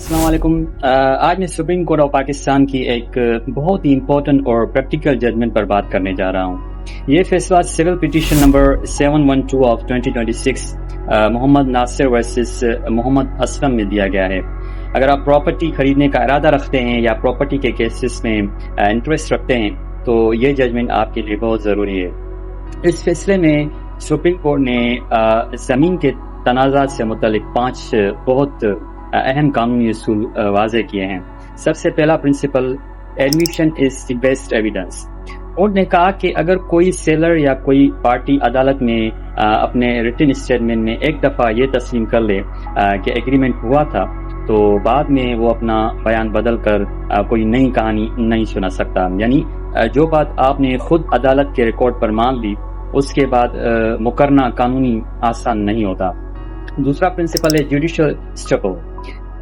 السلام علیکم. آج میں سپریم کورٹ آف پاکستان کی ایک بہت ہی امپورٹنٹ اور پریکٹیکل ججمنٹ پر بات کرنے جا رہا ہوں. یہ فیصلہ civil petition number 712 of 2026 Muhammad Nasir versus Muhammad Aslam میں دیا گیا ہے. اگر آپ پراپرٹی خریدنے کا ارادہ رکھتے ہیں یا پراپرٹی کے کیسز میں انٹرسٹ رکھتے ہیں تو یہ ججمنٹ آپ کے لیے بہت ضروری ہے. اس فیصلے میں سپریم کورٹ نے زمین کے تنازعات سے متعلق 5 بہت اہم قانونی اصول واضح کیے ہیں. سب سے پہلا principal, admission is the best evidence. Court نے کہا کہ اگر کوئی سیلر یا کوئی پارٹی عدالت میں اپنے ریٹن اسٹیٹمنٹ میں ایک دفعہ یہ تسلیم کر لے کہ ایگریمنٹ ہوا تھا تو بعد میں وہ اپنا بیان بدل کر کوئی نئی کہانی نہیں سنا سکتا. یعنی جو بات آپ نے خود عدالت کے ریکارڈ پر مان لی اس کے بعد مقررہ قانونی آسان نہیں ہوتا. دوسرا پرنسپل ہے جوڈیشل اسٹیپل.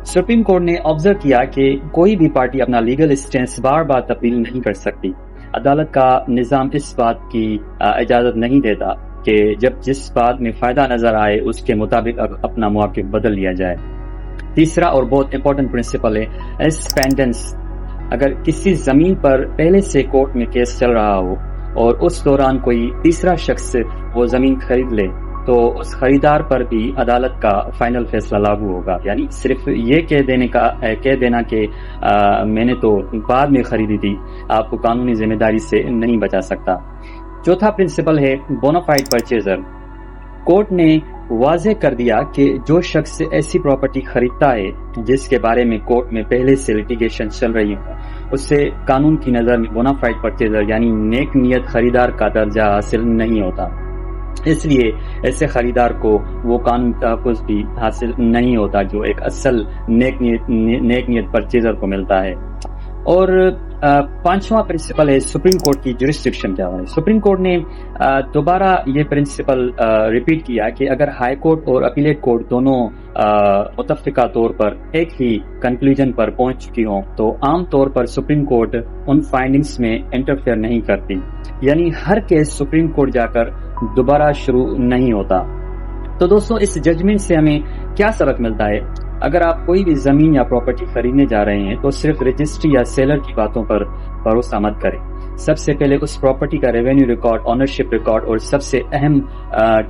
سپریم کورٹ نے آبزرو کیا کہ کوئی بھی پارٹی اپنا لیگل اسٹینس بار بار تبدیل نہیں کر سکتی. عدالت کا نظام اس بات کی اجازت نہیں دیتا کہ جب جس بات میں فائدہ نظر آئے اس کے مطابق اپنا موقف بدل لیا جائے. تیسرا اور بہت امپورٹنٹ پرنسپل ہے ایکسپینڈنس. اگر کسی زمین پر پہلے سے کورٹ میں کیس چل رہا ہو اور اس دوران کوئی تیسرا شخص وہ زمین خرید لے تو اس خریدار پر بھی عدالت کا فائنل فیصلہ لاگو ہوگا. یعنی صرف یہ کہہ دینا کہ میں نے تو بعد میں خریدی تھی آپ کو قانونی ذمہ داری سے نہیں بچا سکتا. چوتھا پرنسپل ہے بونافائڈ پرچیزر. کورٹ نے واضح کر دیا کہ جو شخص ایسی پراپرٹی خریدتا ہے جس کے بارے میں کورٹ میں پہلے سے لیٹیگیشن چل رہی ہو اس سے قانون کی نظر میں بونافائڈ پرچیزر یعنی نیک نیت خریدار کا درجہ حاصل نہیں ہوتا. اس لیے ایسے خریدار کو وہ قانون تحفظ بھی حاصل نہیں ہوتا جو ایک اصل نیک نیت پرچیزر کو ملتا ہے. اور پانچواں پرنسپل ہے سپریم کورٹ کی جورسڈکشن کیا ہے. سپریم کورٹ نے دوبارہ یہ پرنسپل ریپیٹ کیا کہ اگر ہائی کورٹ اور اپیلیٹ کورٹ دونوں متفقہ طور پر ایک ہی کنکلوژن پر پہنچ چکی ہوں تو عام طور پر سپریم کورٹ ان فائنڈنگز میں انٹرفیئر نہیں کرتی. یعنی ہر کیس سپریم کورٹ جا کر دوبارہ شروع نہیں ہوتا. تو دوستوں اس ججمنٹ سے ہمیں کیا سبق ملتا ہے؟ اگر آپ کوئی بھی زمین یا پراپرٹی خریدنے جا رہے ہیں تو صرف رجسٹری یا سیلر کی باتوں پر بھروسہ مت کریں. سب سے پہلے اس پراپرٹی کا ریونیو ریکارڈ، آنرشپ ریکارڈ اور سب سے اہم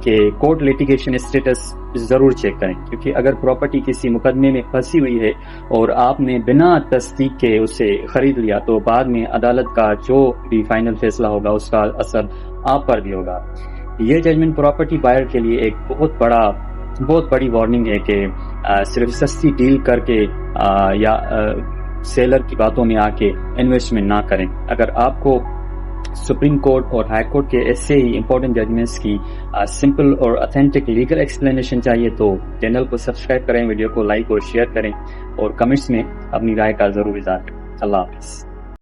کہ کورٹ لیٹیگیشن اسٹیٹس ضرور چیک کریں. کیونکہ اگر پراپرٹی کسی مقدمے میں پھنسی ہوئی ہے اور آپ نے بنا تصدیق کے اسے خرید لیا تو بعد میں عدالت کا جو بھی فائنل فیصلہ ہوگا اس کا اثر آپ پر بھی ہوگا. یہ ججمنٹ پراپرٹی بائر کے لیے ایک بہت بڑی وارننگ ہے کہ صرف سستی ڈیل کر کے یا سیلر کی باتوں میں آ کے انویسٹمنٹ نہ کریں. اگر آپ کو سپریم کورٹ اور ہائی کورٹ کے ایسے ہی امپورٹنٹ ججمنٹس کی سمپل اور اتھینٹک لیگل ایکسپلینیشن چاہیے تو چینل کو سبسکرائب کریں، ویڈیو کو لائک اور شیئر کریں اور کمنٹس میں اپنی رائے کا ضرور اظہار کریں. اللہ حافظ.